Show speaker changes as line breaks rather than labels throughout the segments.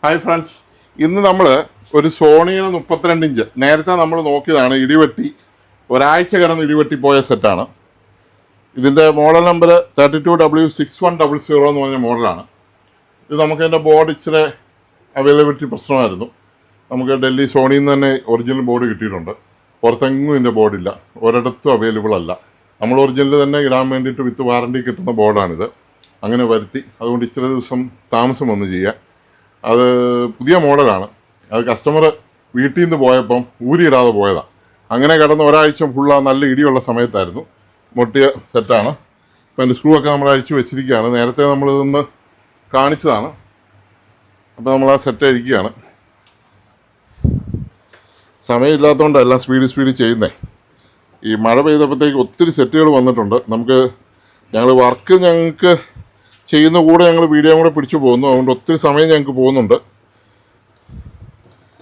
Hi friends, ഇന്ന് നമ്മൾ ഒരു സോണിയുടെ 32 ഇഞ്ച് നേരത്തെ നമ്മൾ നോക്കിയതാണ്. ഇടിവെട്ടി ഒരാഴ്ച കിടന്ന് ഇടിവെട്ടി പോയ സെറ്റാണ്. ഇതിൻ്റെ മോഡൽ നമ്പർ 32W6100 എന്ന് പറഞ്ഞ മോഡലാണ്. ഇത് നമുക്കതിൻ്റെ ബോർഡ് ഇച്ചിരി അവൈലബിലിറ്റി പ്രശ്നമായിരുന്നു. നമുക്ക് ഡൽഹി സോണിയിൽ നിന്ന് തന്നെ ഒറിജിനൽ ബോർഡ് കിട്ടിയിട്ടുണ്ട്. പുറത്തെങ്ങും ഇതിൻ്റെ ബോർഡില്ല, ഒരിടത്തും അവൈലബിൾ അല്ല. നമ്മൾ ഒറിജിനൽ തന്നെ ഇടാൻ വേണ്ടിയിട്ട് വിത്ത് വാറണ്ടി കിട്ടുന്ന ബോർഡാണിത്. അങ്ങനെ വരുത്തി, അതുകൊണ്ട് ഇച്ചിരി ദിവസം താമസം വന്ന് ചെയ്യാൻ. അത് പുതിയ മോഡലാണ്. അത് കസ്റ്റമർ വീട്ടിൽ നിന്ന് പോയപ്പം ഊരിയിടാതെ പോയതാണ്. അങ്ങനെ കിടന്ന് ഒരാഴ്ച ഫുള്ളാ നല്ല ഇടിയുള്ള സമയത്തായിരുന്നു. പൊട്ടിയ സെറ്റാണ്. ഇപ്പം അതിൻ്റെ സ്ക്രൂ ഒക്കെ നമ്മൾ അഴിച്ചു വെച്ചിരിക്കുകയാണ്. നേരത്തെ നമ്മളിതൊന്ന് കാണിച്ചതാണ്. അപ്പോൾ നമ്മൾ ആ സെറ്റ് അഴിക്കുകയാണ്. സമയമില്ലാത്തതുകൊണ്ടാണ് എല്ലാം സ്പീഡ് ചെയ്യുന്നത്. ഈ മഴ പെയ്തപ്പോഴത്തേക്ക് ഒത്തിരി സെറ്റുകൾ വന്നിട്ടുണ്ട്. ഞങ്ങൾക്ക് ചെയ്യുന്ന കൂടെ ഞങ്ങൾ വീഡിയോ കൂടെ പിടിച്ചു പോകുന്നു. അതുകൊണ്ട് ഒത്തിരി സമയം ഞങ്ങൾക്ക് പോകുന്നുണ്ട്.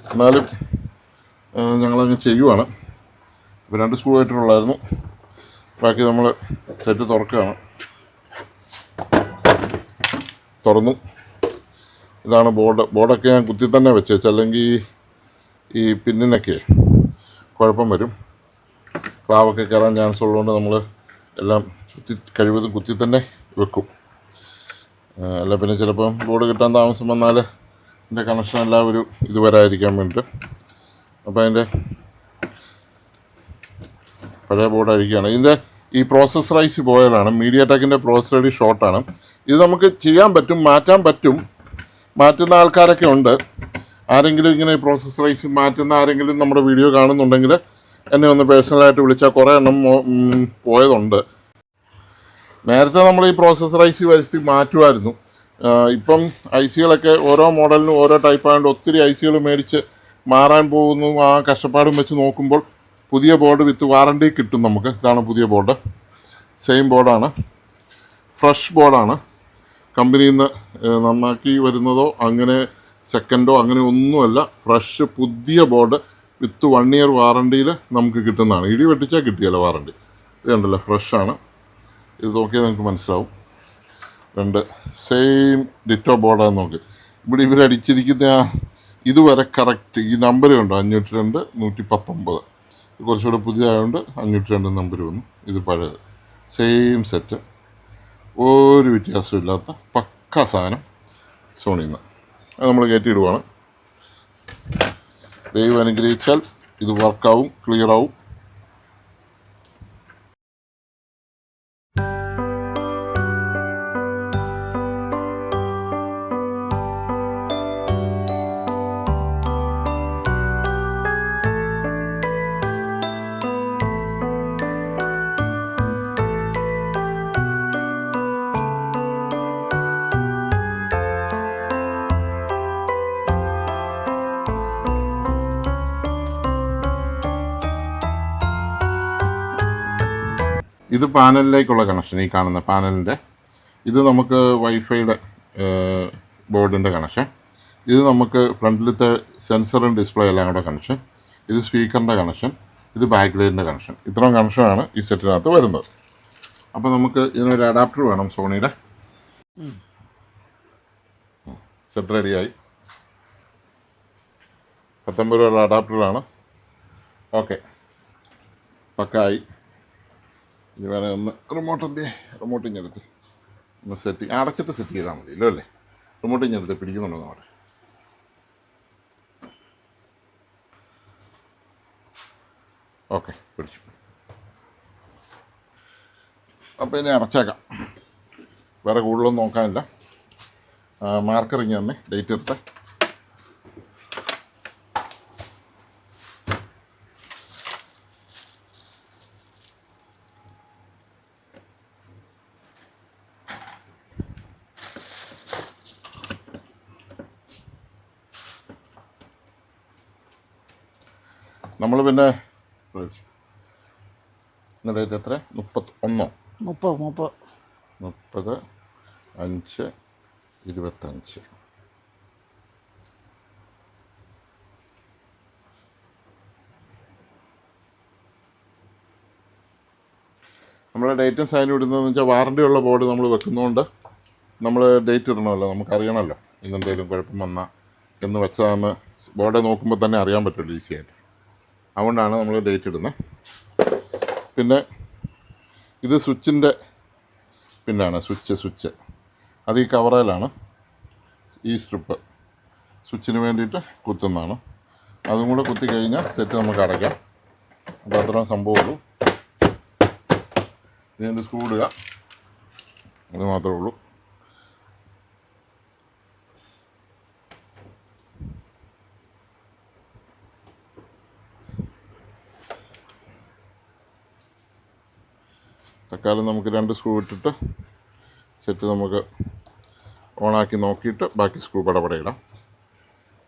എന്നാലും ഞങ്ങളങ്ങ് ചെയ്യുവാണ്. ഇപ്പോൾ 2 സ്ക്രൂ ആയിട്ടുള്ളായിരുന്നു. ബാക്കി നമ്മൾ സെറ്റ് തുറക്കുകയാണ്. തുറന്നു. ഇതാണ് ബോർഡൊക്കെ ഞാൻ കുത്തി തന്നെ വെച്ചേച്ച്, അല്ലെങ്കിൽ ഈ പിന്നിനൊക്കെ കുഴപ്പം വരും. ക്ലാവൊക്കെ കയറാൻ ചാൻസ് ഉള്ളതുകൊണ്ട് നമ്മൾ എല്ലാം കഴിവതും കുത്തി തന്നെ വെക്കും. അല്ല പിന്നെ ചിലപ്പം ബോർഡ് കിട്ടാൻ താമസം വന്നാൽ എൻ്റെ കണക്ഷൻ എല്ലാം ഒരു ഇത് വരാതിരിക്കാൻ വേണ്ടിയിട്ട്. അപ്പോൾ അതിൻ്റെ പഴയ ബോർഡ് അഴിക്കുകയാണ്. ഇതിൻ്റെ ഈ പ്രോസസ്സറൈസ് പോയാലാണ്. മീഡിയാടെക്കിൻ്റെ പ്രോസസ്സർ ഐ ഡി ഷോർട്ടാണ്. ഇത് നമുക്ക് ചെയ്യാൻ പറ്റും, മാറ്റാൻ പറ്റും. മാറ്റുന്ന ആൾക്കാരൊക്കെ ഉണ്ട്. ആരെങ്കിലും ഇങ്ങനെ പ്രോസസ്സറൈസ് മാറ്റുന്ന ആരെങ്കിലും നമ്മുടെ വീഡിയോ കാണുന്നുണ്ടെങ്കിൽ എന്നെ ഒന്ന് പേഴ്സണലായിട്ട് വിളിച്ചാൽ കുറേ എണ്ണം പോയതുണ്ട്. നേരത്തെ നമ്മൾ ഈ പ്രോസസ്സറൈസ് വരുത്തി മാറ്റുമായിരുന്നു. ഇപ്പം ഐസികളൊക്കെ ഓരോ മോഡലിനും ഓരോ ടൈപ്പായതുകൊണ്ട് ഒത്തിരി ഐസികൾ മേടിച്ച് മാറാൻ പോകുന്നു. ആ കഷ്ടപ്പാടും വെച്ച് നോക്കുമ്പോൾ പുതിയ ബോർഡ് വിത്ത് വാറണ്ടി കിട്ടും നമുക്ക്. ഇതാണ് പുതിയ ബോർഡ്. സെയിം ബോർഡാണ്, ഫ്രഷ് ബോർഡാണ്. കമ്പനിയിൽ നിന്ന് നന്നാക്കി വരുന്നതോ അങ്ങനെ സെക്കൻഡോ അങ്ങനെ ഒന്നുമല്ല. ഫ്രഷ് പുതിയ ബോർഡ് വിത്ത് 1 ഇയർ വാറണ്ടിയിൽ നമുക്ക് കിട്ടുന്നതാണ്. ഇടി വെട്ടിച്ചാൽ കിട്ടിയല്ലോ വാറണ്ടി. ഇത് കണ്ടല്ലോ, ഫ്രഷാണ്. ഇത് നോക്കിയാൽ നിങ്ങൾക്ക് മനസ്സിലാവും. 2 സെയിം ഡിറ്റോ ബോർഡാന്ന് നോക്കി. ഇവിടെ ഇവരടിച്ചിരിക്കുന്ന ഇതുവരെ കറക്റ്റ് ഈ നമ്പർ കണ്ടോ, 502 119. കുറച്ചുകൂടെ പുതിയതായതുകൊണ്ട് 502 നമ്പർ വന്നു. ഇത് പഴയത്. സെയിം സെറ്റ്, ഒരു വ്യത്യാസവും ഇല്ലാത്ത പക്ക സാധനം സോണിയിൽ നിന്ന്. അത് നമ്മൾ കയറ്റിയിടുവാണ്. ദൈവം അനുഗ്രഹിച്ചാൽ ഇത് വർക്കാവും, ക്ലിയറാവും. ഇത് പാനലിലേക്കുള്ള കണക്ഷൻ. ഈ കാണുന്ന പാനലിൻ്റെ ഇത് നമുക്ക് വൈഫൈയുടെ ബോർഡിൻ്റെ കണക്ഷൻ. ഇത് നമുക്ക് ഫ്രണ്ടിലത്തെ സെൻസറും ഡിസ്പ്ലേ എല്ലാം കൂടെ കണക്ഷൻ. ഇത് സ്പീക്കറിൻ്റെ കണക്ഷൻ. ഇത് ബാക്ക് ലൈറ്റിൻ്റെ കണക്ഷൻ. ഇത്രയും കണക്ഷനാണ് ഈ സെറ്റിനകത്ത് വരുന്നത്. അപ്പോൾ നമുക്ക് ഇതിനൊരു അഡാപ്റ്റർ വേണം. സോണിയുടെ സെറ്റ് റെഡിയായി. 19 രൂപയുള്ള അഡാപ്റ്ററാണ്. ഓക്കെ, പക്കായി. ഇനി വേണേൽ ഒന്ന് റിമോട്ടിഞ്ഞെടുത്ത് ഒന്ന് അടച്ചിട്ട് സെറ്റ് ചെയ്താൽ മതിയല്ലോ അല്ലേ. റിമോട്ടിഞ്ഞെടുത്ത് പിടിക്കുന്നുണ്ടോ നമ്മുടെ. ഓക്കെ, പിടിച്ചു. അപ്പോൾ ഇനി അടച്ചേക്കാം. വേറെ കൂടുതലൊന്നും നോക്കാനില്ല. മാർക്കറിങ് തന്നെ ഡേറ്റ് എടുത്ത്. നമ്മൾ പിന്നെ ഡേറ്റ് എത്ര? 31 30/5/25. നമ്മുടെ ഡേറ്റും സൈൻ ഇടുന്നതെന്ന് വെച്ചാൽ വാറണ്ടി ഉള്ള ബോർഡ് നമ്മൾ വെക്കുന്നതുകൊണ്ട് നമ്മൾ ഡേറ്റ് ഇടണമല്ലോ, നമുക്കറിയണമല്ലോ. ഇന്നെന്തെങ്കിലും കുഴപ്പം വന്നാൽ എന്ന് വെച്ചതാണെന്ന് ബോർഡ് നോക്കുമ്പോൾ തന്നെ അറിയാൻ പറ്റുമല്ലോ ഈസി ആയിട്ട്. അതുകൊണ്ടാണ് നമ്മൾ ഡേറ്റ് ഇടുന്നത്. പിന്നെ ഇത് സ്വിച്ചിൻ്റെ പിന്നാണ്, സ്വിച്ച് അത് ഈ കവറയിലാണ്. ഈ സ്ട്രിപ്പ് സ്വിച്ചിന് വേണ്ടിയിട്ട് കുത്തുന്നതാണ്. അതും കൂടെ കുത്തി കഴിഞ്ഞാൽ സെറ്റ് നമുക്ക് അടയ്ക്കാം. അപ്പോൾ അത്രയും സംഭവമുള്ളൂ. ഇതിൻ്റെ സ്ക്രൂ ഇടുക, അത് മാത്രമേ ഉള്ളൂ. തൽക്കാലം നമുക്ക് 2 സ്ക്രൂ ഇട്ടിട്ട് സെറ്റ് നമുക്ക് ഓണാക്കി നോക്കിയിട്ട് ബാക്കി സ്ക്രൂ പടപടയിടാം.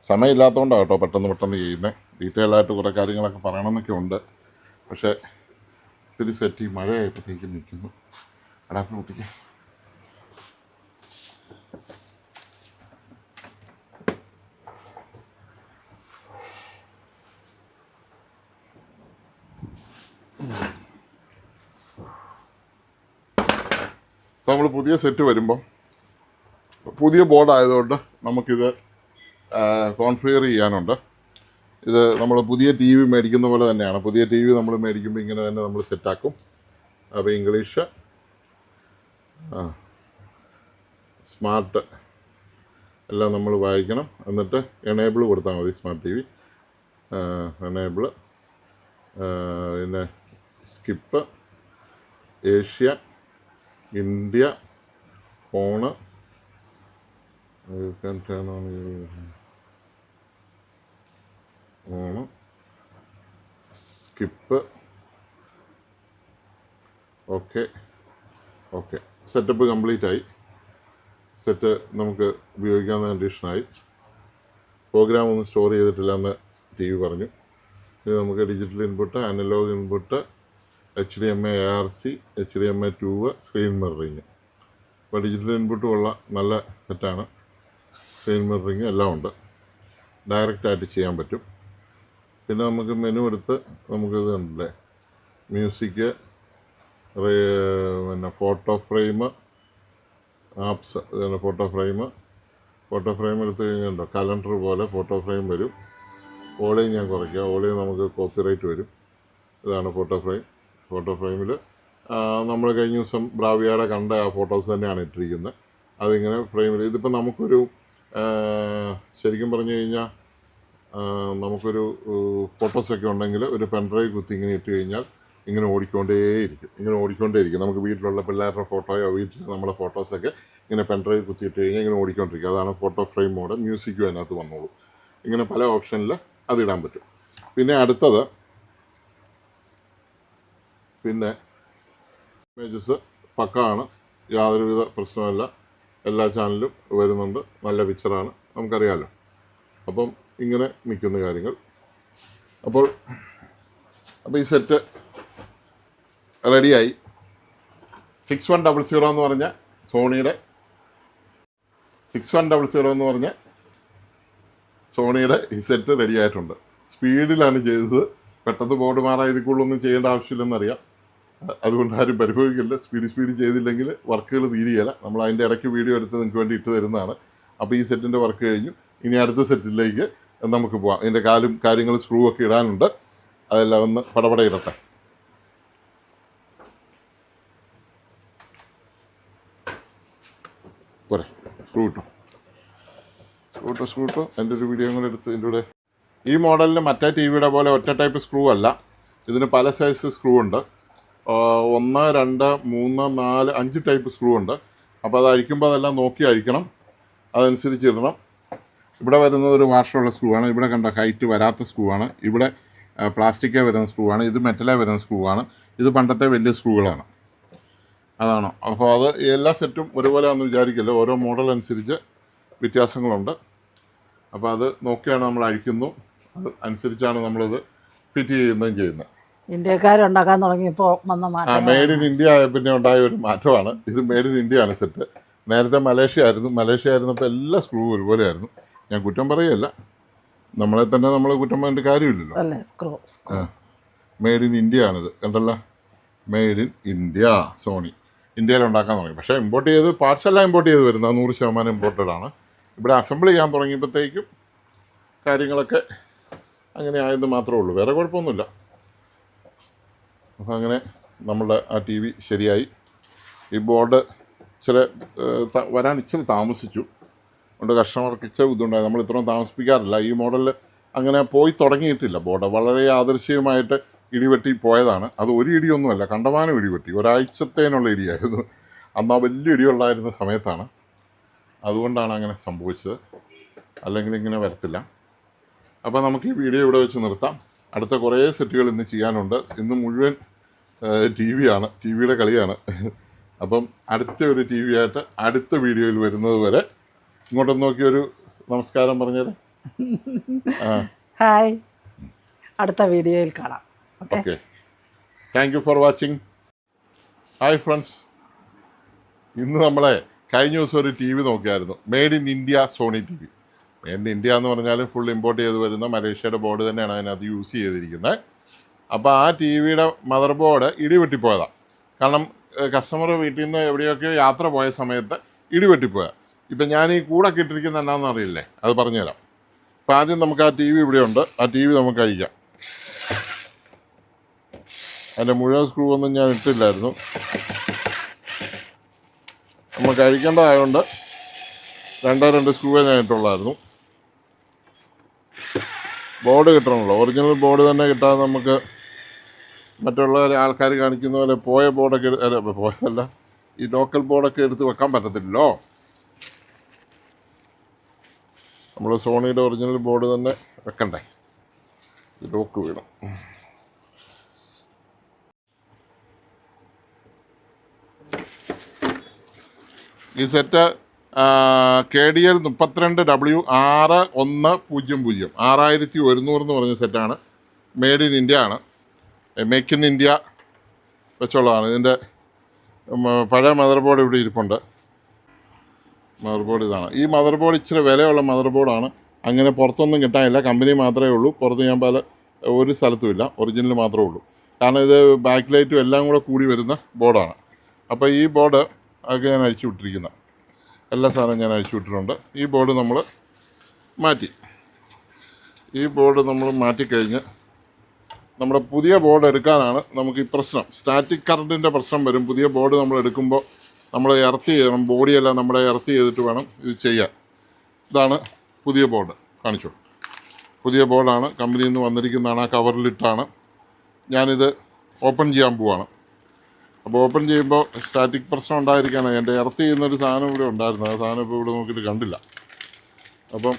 സമയമില്ലാത്തതുകൊണ്ടാണ് കേട്ടോ പെട്ടെന്ന് ചെയ്യുന്നത്. ഡീറ്റെയിൽ ആയിട്ട് കുറേ കാര്യങ്ങളൊക്കെ പറയണമെന്നൊക്കെ ഉണ്ട്. പക്ഷേ ഇത്തിരി സെറ്റ് മഴയായപ്പോഴത്തേക്ക് നിൽക്കുന്നു. അടാപ്പ് കുത്തിക്ക്. അപ്പോൾ നമ്മൾ പുതിയ സെറ്റ് വരുമ്പം പുതിയ ബോർഡ് ആയതുകൊണ്ട് നമുക്കിത് കോൺഫിഗർ ചെയ്യാനുണ്ട്. ഇത് നമ്മൾ പുതിയ ടി വി മേടിക്കുന്ന പോലെ തന്നെയാണ്. പുതിയ ടി വി നമ്മൾ മേടിക്കുമ്പോൾ ഇങ്ങനെ തന്നെ നമ്മൾ സെറ്റാക്കും. അപ്പോൾ ഇംഗ്ലീഷ് സ്മാർട്ട് എല്ലാം നമ്മൾ വായിക്കണം. എന്നിട്ട് എനേബിൾ കൊടുത്താൽ മതി. സ്മാർട്ട് ടി വി എനേബിൾ, പിന്നെ skip, Asia, India, phone, skip, okay. Setup complete ആയി. സെറ്റ് നമുക്ക് ഉപയോഗിക്കാവുന്ന കണ്ടീഷനായി. പ്രോഗ്രാം ഒന്നും സ്റ്റോർ ചെയ്തിട്ടില്ല എന്ന് ടി വി പറഞ്ഞു. ഇത് നമുക്ക് digital input, analog input, HDMI ARC, HDMI 2, screen mirroring. അപ്പോൾ ഡിജിറ്റൽ ഇൻപുട്ടും ഉള്ള നല്ല സെറ്റാണ്. സ്ക്രീൻ മിററിങ് എല്ലാം ഉണ്ട്. ഡയറക്റ്റായിട്ട് ചെയ്യാൻ പറ്റും. പിന്നെ നമുക്ക് മെനു എടുത്ത് നമുക്കിത് ഉണ്ടല്ലേ, മ്യൂസിക്, പിന്നെ ഫോട്ടോ ഫ്രെയിം, ആപ്സ്, ഇതാണ് ഫോട്ടോ ഫ്രെയിം എടുത്ത് കഴിഞ്ഞുണ്ടോ കലണ്ടർ പോലെ ഫോട്ടോ ഫ്രെയിം വരും. ഓളിയും ഞാൻ കുറയ്ക്കാം. ഓളിയും നമുക്ക് കോപ്പിറൈറ്റ് വരും. ഇതാണ് ഫോട്ടോ ഫ്രെയിമിൽ നമ്മൾ കഴിഞ്ഞ ദിവസം ബ്രാവിയയുടെ കണ്ട ആ ഫോട്ടോസ് തന്നെയാണ് ഇട്ടിരിക്കുന്നത്. അതിങ്ങനെ ഫ്രെയിമിൽ ഇതിപ്പോൾ നമുക്കൊരു ശരിക്കും പറഞ്ഞു കഴിഞ്ഞാൽ നമുക്കൊരു ഫോട്ടോസൊക്കെ ഉണ്ടെങ്കിൽ ഒരു പെൻഡ്രൈവ് കുത്തി ഇങ്ങനെ ഇട്ട് കഴിഞ്ഞാൽ ഇങ്ങനെ ഓടിക്കൊണ്ടേയിരിക്കും. നമുക്ക് വീട്ടിലുള്ള പിള്ളേരുടെ ഫോട്ടോയോ വീട്ടിൽ നമ്മളെ ഫോട്ടോസൊക്കെ ഇങ്ങനെ പെൻഡ്രൈവ് കുത്തിയിട്ട് കഴിഞ്ഞാൽ ഇങ്ങനെ ഓടിക്കൊണ്ടിരിക്കും. അതാണ് ഫോട്ടോ ഫ്രെയിം മോഡ്. മ്യൂസിക്കും അതിനകത്ത് വന്നോളൂ. ഇങ്ങനെ പല ഓപ്ഷനിൽ അതിടാൻ പറ്റും. പിന്നെ അടുത്തത് ഇമേജസ് പക്കാണ്, യാതൊരുവിധ പ്രശ്നമല്ല. എല്ലാ ചാനലും വരുന്നുണ്ട്. നല്ല പിക്ചറാണ്, നമുക്കറിയാമല്ലോ. അപ്പം ഇങ്ങനെ നിൽക്കുന്ന കാര്യങ്ങൾ. അപ്പോൾ ഈ സെറ്റ് റെഡിയായി. 6100 എന്ന് പറഞ്ഞ സോണിയുടെ 6100 എന്ന് പറഞ്ഞ സോണിയുടെ ഈ സെറ്റ് റെഡിയായിട്ടുണ്ട്. സ്പീഡിലാണ് ചെയ്തത്. പെട്ടെന്ന് ബോർഡ് മാറാൻ ഇതിക്കുള്ളൊന്നും ചെയ്യേണ്ട ആവശ്യമില്ലെന്നറിയാം. അതുകൊണ്ട് ആരും പരിഭവിക്കില്ല. സ്പീഡ് ചെയ്തില്ലെങ്കിൽ വർക്കുകൾ തീരുകയില്ല. നമ്മൾ അതിൻ്റെ ഇടയ്ക്ക് വീഡിയോ എടുത്ത് നിങ്ങൾക്ക് വേണ്ടി ഇട്ട് തരുന്നതാണ്. അപ്പോൾ ഈ സെറ്റിൻ്റെ വർക്ക് കഴിഞ്ഞു. ഇനി അടുത്ത സെറ്റിലേക്ക് നമുക്ക് പോവാം. ഇതിൻ്റെ കാര്യങ്ങൾ സ്ക്രൂ ഒക്കെ ഇടാനുണ്ട്. അതെല്ലാം ഒന്ന് പടപട ഇടട്ടെ. പോരെ, സ്ക്രൂ ഇട്ടു. എൻ്റെ ഒരു വീഡിയോ കൂടെ എടുത്ത് ഇതിൻ്റെ കൂടെ. ഈ മോഡലിന് മറ്റേ ടി വിയുടെ പോലെ ഒറ്റ ടൈപ്പ് സ്ക്രൂ അല്ല. ഇതിന് പല സൈസ് സ്ക്രൂ ഉണ്ട്. 1, 2, 3, 4, 5 ടൈപ്പ് സ്ക്രൂ ഉണ്ട്. അപ്പോൾ അത് അഴിക്കുമ്പോൾ അതെല്ലാം നോക്കി അഴിക്കണം. അതനുസരിച്ച് ഇടണം. ഇവിടെ വരുന്നത് ഒരു വാഷുള്ള സ്ക്രൂ ആണ്. ഇവിടെ കണ്ട ഹൈറ്റ് വരാത്ത സ്ക്രൂ ആണ്. ഇവിടെ പ്ലാസ്റ്റിക്കേ വരുന്ന സ്ക്രൂ ആണ്. ഇത് മെറ്റലേ വരുന്ന സ്ക്രൂ ആണ്. ഇത് പണ്ടത്തെ വലിയ സ്ക്രൂകളാണ്. അതാണ്. അപ്പോൾ അത് എല്ലാ സെറ്റും ഒരുപോലെ ആണെന്ന് വിചാരിക്കില്ല. ഓരോ മോഡൽ അനുസരിച്ച് വ്യത്യാസങ്ങളുണ്ട്. അപ്പോൾ അത് നോക്കിയാണ് നമ്മൾ അഴിക്കുന്നു. അത് അനുസരിച്ചാണ് നമ്മളത് ഫിറ്റ് ചെയ്യുന്നത്.
ഇന്ത്യക്കാരുണ്ടാക്കാൻ തുടങ്ങിയപ്പോൾ വന്ന മാറ്റം.
മെയ്ഡ് ഇൻ ഇന്ത്യ ആയ പിന്നെ ഉണ്ടായ ഒരു മാറ്റമാണ്. ഇത് മെയ്ഡ് ഇൻ ഇന്ത്യ ആണ് സെറ്റ്. നേരത്തെ മലേഷ്യ ആയിരുന്നപ്പോൾ എല്ലാ സ്ക്രൂ ഒരുപോലെയായിരുന്നു. ഞാൻ കുറ്റം പറയുകയല്ല, നമ്മളെ തന്നെ നമ്മൾ കുറ്റം പറഞ്ഞിട്ട് കാര്യമില്ലല്ലോ. മെയ്ഡ് ഇൻ ഇന്ത്യ ആണിത്. കണ്ടല്ലോ, മെയ്ഡ് ഇൻ ഇന്ത്യ സോണി. ഇന്ത്യയിൽ ഉണ്ടാക്കാൻ തുടങ്ങി. പക്ഷേ ഇമ്പോർട്ട് ചെയ്ത് പാർട്സ് എല്ലാം ഇമ്പോർട്ട് ചെയ്ത് വരുന്നത് 100% ഇമ്പോർട്ടഡ് ആണ്. ഇവിടെ അസംബിൾ ചെയ്യാൻ തുടങ്ങിയപ്പോഴത്തേക്കും കാര്യങ്ങളൊക്കെ അങ്ങനെ ആയെന്ന് മാത്രമേ ഉള്ളൂ, വേറെ കുഴപ്പമൊന്നുമില്ല. അപ്പം അങ്ങനെ നമ്മളുടെ ആ ടി വി ശരിയായി. ഈ ബോർഡ് വരാൻ ഇച്ചിരി താമസിച്ചു, അതുകൊണ്ട് കസ്റ്റമർക്ക് ഇച്ചിരി ബുദ്ധിമുട്ടായി. നമ്മൾ ഇത്രയും താമസിപ്പിക്കാറില്ല. ഈ മോഡലിൽ അങ്ങനെ പോയി തുടങ്ങിയിട്ടില്ല ബോർഡ്. വളരെ യാദൃശ്ചികമായിട്ട് ഇടിവെട്ടി പോയതാണ്. അത് ഒരു ഇടിയൊന്നുമല്ല, കണ്ടമാനം ഇടിവെട്ടി, ഒരാഴ്ചത്തേനുള്ള ഇടിയായിരുന്നു. അന്ന് ആ വലിയ ഇടിയുള്ളായിരുന്ന സമയത്താണ്, അതുകൊണ്ടാണ് അങ്ങനെ സംഭവിച്ചത്. അല്ലെങ്കിൽ ഇങ്ങനെ വരത്തില്ല. അപ്പോൾ നമുക്ക് ഈ വീഡിയോ ഇവിടെ വെച്ച് നിർത്താം. അടുത്ത കുറേ സെറ്റുകൾ ഇന്ന് ചെയ്യാനുണ്ട്. ഇന്ന് മുഴുവൻ ടി വിയാണ്, ടി വിയുടെ കളിയാണ്. അപ്പം അടുത്ത ഒരു ടി വി ആയിട്ട് അടുത്ത വീഡിയോയിൽ വരുന്നത് വരെ ഇങ്ങോട്ടൊന്ന് നോക്കിയൊരു നമസ്കാരം പറഞ്ഞേരെ.
ഹായ്, അടുത്ത വീഡിയോയിൽ കാണാം.
Okay, thank you for watching. Hi friends, ഇന്ന് നമ്മളെ കഴിഞ്ഞ ദിവസം ഒരു ടി വി നോക്കിയായിരുന്നു. Made in India Sony T V. Made in India എന്ന് പറഞ്ഞാൽ ഫുൾ ഇമ്പോർട്ട് ചെയ്ത് വരുന്ന മലേഷ്യയുടെ ബോർഡ് തന്നെയാണ് അതിനകത്ത് യൂസ് ചെയ്തിരിക്കുന്നത്. അപ്പോൾ ആ ടി വിയുടെ മദർ ബോർഡ് ഇടിവെട്ടിപ്പോയതാണ്. കാരണം കസ്റ്റമർ വീട്ടിൽ നിന്ന് എവിടെയൊക്കെയോ യാത്ര പോയ സമയത്ത് ഇടിവെട്ടിപ്പോയതാണ്. ഇപ്പം ഞാൻ ഈ കൂടൊക്കെ ഇട്ടിരിക്കുന്നത് എന്നാണെന്ന് അറിയില്ലേ, അത് പറഞ്ഞുതരാം. അപ്പം ആദ്യം നമുക്ക് ആ ടി വി ഇവിടെയുണ്ട്, ആ ടി വി നമുക്ക് അഴിക്കാം. അതിൻ്റെ മുഴുവൻ സ്ക്രൂ ഒന്നും ഞാൻ ഇട്ടില്ലായിരുന്നു, നമുക്ക് അഴിക്കേണ്ടതായതുകൊണ്ട് രണ്ട് സ്ക്രൂവേ ഞാൻ ഇട്ടുള്ളായിരുന്നു. ബോർഡ് കിട്ടണമല്ലോ, ഒറിജിനൽ ബോർഡ് തന്നെ കിട്ടാതെ നമുക്ക് മറ്റുള്ള ആൾക്കാർ കാണിക്കുന്ന പോലെ പോയ ബോർഡൊക്കെ പോയതല്ല, ഈ ലോക്കൽ ബോർഡൊക്കെ എടുത്ത് വെക്കാൻ പറ്റത്തില്ലല്ലോ. നമ്മൾ സോണിയുടെ ഒറിജിനൽ ബോർഡ് തന്നെ വെക്കണ്ടേ, ലോക്ക് വീണം. ഈ സെറ്റ് KDL 32W6100 6100 എന്ന് പറഞ്ഞ സെറ്റാണ്. മെയ്ഡ് ഇൻ ഇന്ത്യ ആണ്, മേക്ക് ഇൻ ഇന്ത്യ വെച്ചുള്ളതാണ്. ഇതിൻ്റെ പഴയ മദർ ബോർഡ് ഇവിടെ ഇരിപ്പുണ്ട്. മദർ ബോർഡ് ഇതാണ്. ഈ മദർ ബോർഡ് ഇച്ചിരി വിലയുള്ള മദർ ബോർഡാണ്. അങ്ങനെ പുറത്തൊന്നും കിട്ടാനില്ല, കമ്പനി മാത്രമേ ഉള്ളൂ. പുറത്ത് ഞാൻ ഒരു സ്ഥലത്തുമില്ല, ഒറിജിനൽ മാത്രമേ ഉള്ളൂ. കാരണം ഇത് ബാക്ക് ലൈറ്റും എല്ലാം കൂടെ കൂടി വരുന്ന ബോർഡാണ്. അപ്പോൾ ഈ ബോർഡ് ഒക്കെ ഞാൻ അഴിച്ചു വിട്ടിരിക്കുന്നത്, എല്ലാ സാധനവും ഞാൻ അഴിച്ചു വിട്ടിട്ടുണ്ട്. ഈ ബോർഡ് നമ്മൾ മാറ്റി. ഈ ബോർഡ് നമ്മൾ മാറ്റിക്കഴിഞ്ഞ് നമ്മുടെ പുതിയ ബോർഡ് എടുക്കാനാണ് നമുക്ക് ഈ പ്രശ്നം. സ്റ്റാറ്റിക് കറണ്ടിൻ്റെ പ്രശ്നം വരും. പുതിയ ബോർഡ് നമ്മൾ എടുക്കുമ്പോൾ നമ്മൾ എർത്ത് ചെയ്യണം, ബോഡിയെല്ലാം നമ്മുടെ എർത്ത് ചെയ്തിട്ട് വേണം ഇത് ചെയ്യാൻ. ഇതാണ് പുതിയ ബോർഡ്, കാണിച്ചു. പുതിയ ബോർഡാണ്, കമ്പനിയിൽ നിന്ന് വന്നിരിക്കുന്നതാണ്. ആ കവറിലിട്ടാണ് ഞാനിത് ഓപ്പൺ ചെയ്യാൻ പോവാണ്. അപ്പോൾ ഓപ്പൺ ചെയ്യുമ്പോൾ സ്റ്റാറ്റിക് പ്രശ്നം ഉണ്ടായിരിക്കാനാണ്. എൻ്റെ എർത്ത് ചെയ്യുന്നൊരു സാധനം ഇവിടെ ഉണ്ടായിരുന്നു, ആ സാധനം ഇപ്പോൾ ഇവിടെ നോക്കിയിട്ട് കണ്ടില്ല. അപ്പം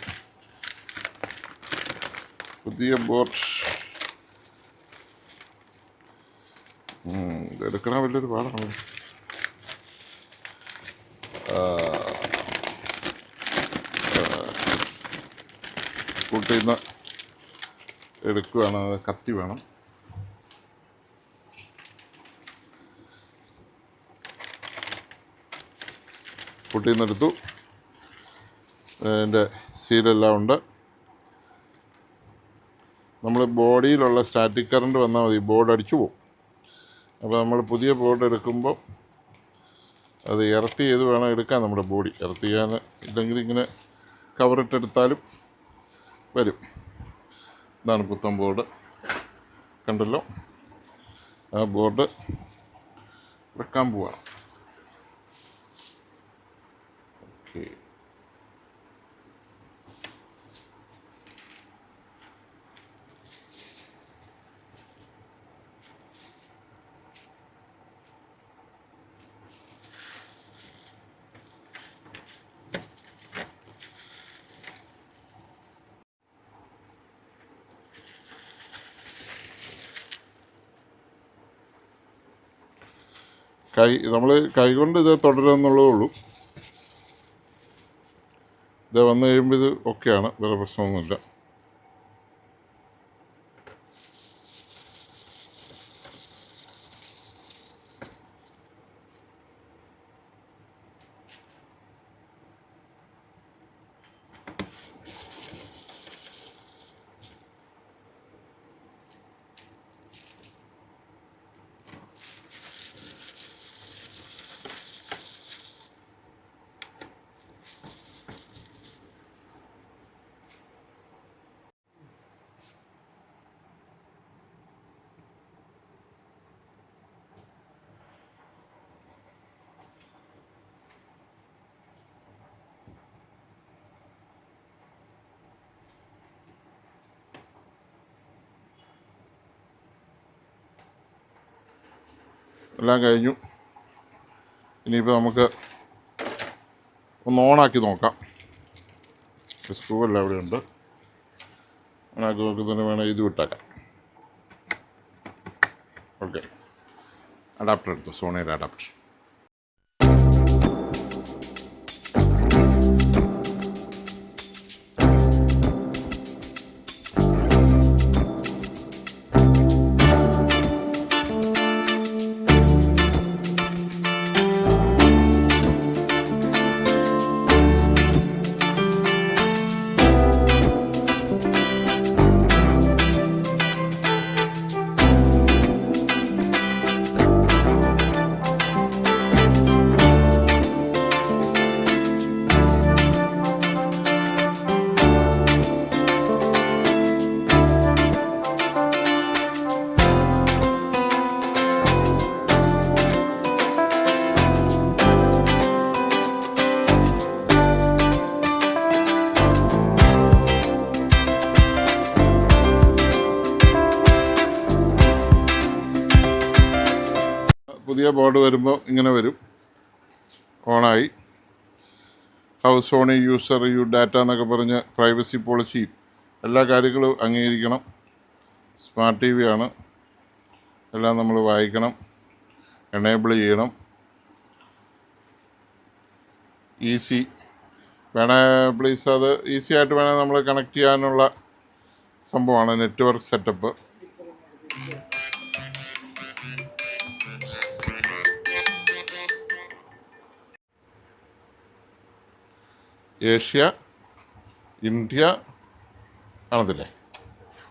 പുതിയ ബോർഡ് എടുക്കണ വലിയൊരു പാടാണ്. കൂട്ടിന്ന് എടുക്കുകയാണ്, കത്തി വേണം. കൂട്ടിന്നെടുത്തു, അതിൻ്റെ സീലെല്ലാം ഉണ്ട്. നമ്മൾ ബോഡിയിലുള്ള സ്റ്റാറ്റിക് കറണ്ട് വന്നാൽ മതി, ബോർഡ് അടിച്ചു പോകും. അപ്പോൾ നമ്മൾ പുതിയ ബോർഡ് എടുക്കുമ്പോൾ അത് എർത്ത് ചെയ്ത് വേണം എടുക്കാൻ. നമ്മുടെ ബോഡി എർത്ത് ചെയ്യാൻ ഇല്ലെങ്കിൽ ഇങ്ങനെ കവറിട്ടെടുത്താലും വരും. ഇതാണ് പുത്തൻ ബോർഡ്, കണ്ടല്ലോ. ആ ബോർഡ് വെക്കാൻ പോവാണ്. ഓക്കെ, നമ്മൾ കൈകൊണ്ട് ഇത് തുടരുമെന്നുള്ളതേ ഉള്ളൂ. ഇത് വന്നു കഴിയുമ്പോൾ ഇത് ഓക്കെയാണ്, വേറെ പ്രശ്നമൊന്നുമില്ല. എല്ലാം കഴിഞ്ഞു. ഇനിയിപ്പോൾ നമുക്ക് ഒന്ന് ഓണാക്കി നോക്കാം. സ്ക്രൂ എല്ലാം ഇവിടെ ഉണ്ട്. ഓണാക്കി നോക്കുന്നതിന് വേണം ഇത് വിട്ടേക്കാം. ഓക്കെ, അഡാപ്റ്റർ എടുത്തു, സോണിയുടെ അഡാപ്റ്റർ. പുതിയ ബോർഡ് വരുമ്പോൾ ഇങ്ങനെ വരും. ഓണായി. House on user you data എന്നൊക്കെ പറഞ്ഞ് പ്രൈവസി പോളിസി എല്ലാ കാര്യങ്ങളും അംഗീകരിക്കണം. സ്മാർട്ട് ടി വി ആണ്, എല്ലാം നമ്മൾ വായിക്കണം, എനേബിൾ ചെയ്യണം. ഈസി വേണേ പ്ലീസ്, അത് ഈസി ആയിട്ട് വേണേൽ നമ്മൾ കണക്ട് ചെയ്യാനുള്ള സംഭവമാണ് നെറ്റ്വർക്ക് സെറ്റപ്പ്. ഏഷ്യ, ഇന്ത്യ കാണത്തില്ലേ?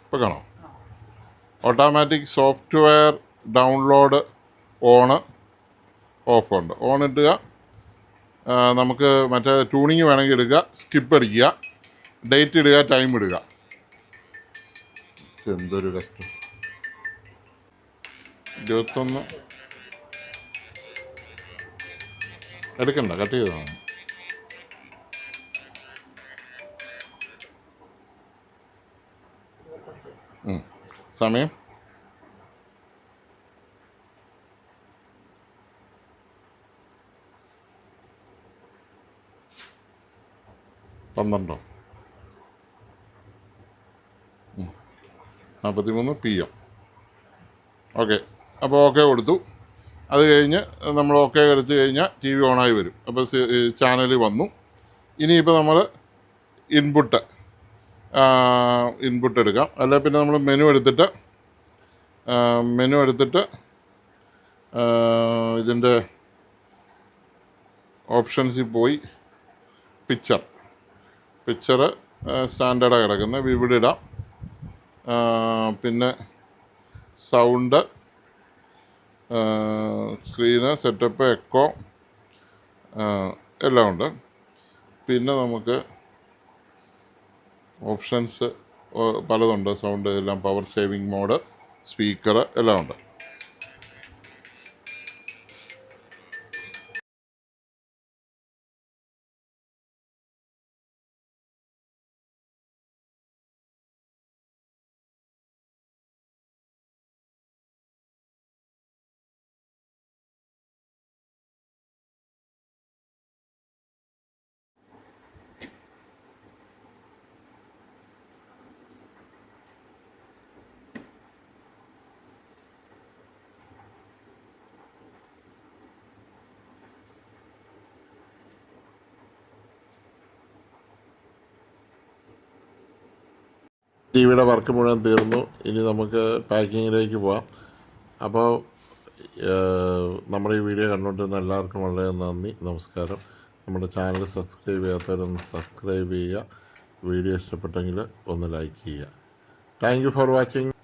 ഇപ്പോൾ കാണാം. Automatic software download on of ഉണ്ട്. ഓൺ ഇടുക, നമുക്ക് മറ്റേ ട്യൂണിങ് വേണമെങ്കിൽ എടുക്കുക, സ്കിപ്പ് അടിക്കുക, ഡേറ്റ് ഇടുക, ടൈം ഇടുക. എന്തൊരു കഷ്ടം. 21 എടുക്കണ്ട, കട്ട് ചെയ്തതാണ്. സമയം 12 43 PM. ഓക്കെ, അപ്പോൾ ഓക്കെ കൊടുത്തു. അത് കഴിഞ്ഞ് നമ്മൾ ഓക്കെ എടുത്തു കഴിഞ്ഞാൽ ടി വി ഓണായി വരും. അപ്പോൾ ചാനൽ വന്നു. ഇനിയിപ്പോൾ നമ്മൾ ഇൻപുട്ട് എടുക്കാം. അല്ല പിന്നെ നമ്മൾ മെനു എടുത്തിട്ട് ഇതിൻ്റെ ഓപ്ഷൻസിൽ പോയി പിക്ചർ സ്റ്റാൻഡേർഡാണ് കിടക്കുന്നത്, വിവിടെ ഇടാം. പിന്നെ സൗണ്ട്, സ്ക്രീന്, സെറ്റപ്പ്, എക്കോ എല്ലാം ഉണ്ട്. പിന്നെ നമുക്ക് ഓപ്ഷൻസ് പലതുണ്ട്. സൗണ്ട് എല്ലാം, പവർ സേവിങ് മോഡ്, സ്പീക്കർ എല്ലാം ഉണ്ട്. ടി വിയുടെ വർക്ക് മുഴുവൻ തീർന്നു. ഇനി നമുക്ക് പാക്കിങ്ങിലേക്ക് പോവാം. അപ്പോൾ നമ്മുടെ ഈ വീഡിയോ കണ്ടുകൊണ്ടിരുന്ന എല്ലാവർക്കും വളരെ നന്ദി, നമസ്കാരം. നമ്മുടെ ചാനൽ സബ്സ്ക്രൈബ് ചെയ്യാത്തവരൊന്ന് സബ്സ്ക്രൈബ് ചെയ്യുക. വീഡിയോ ഇഷ്ടപ്പെട്ടെങ്കിൽ ഒന്ന് ലൈക്ക് ചെയ്യുക. Thank you for watching.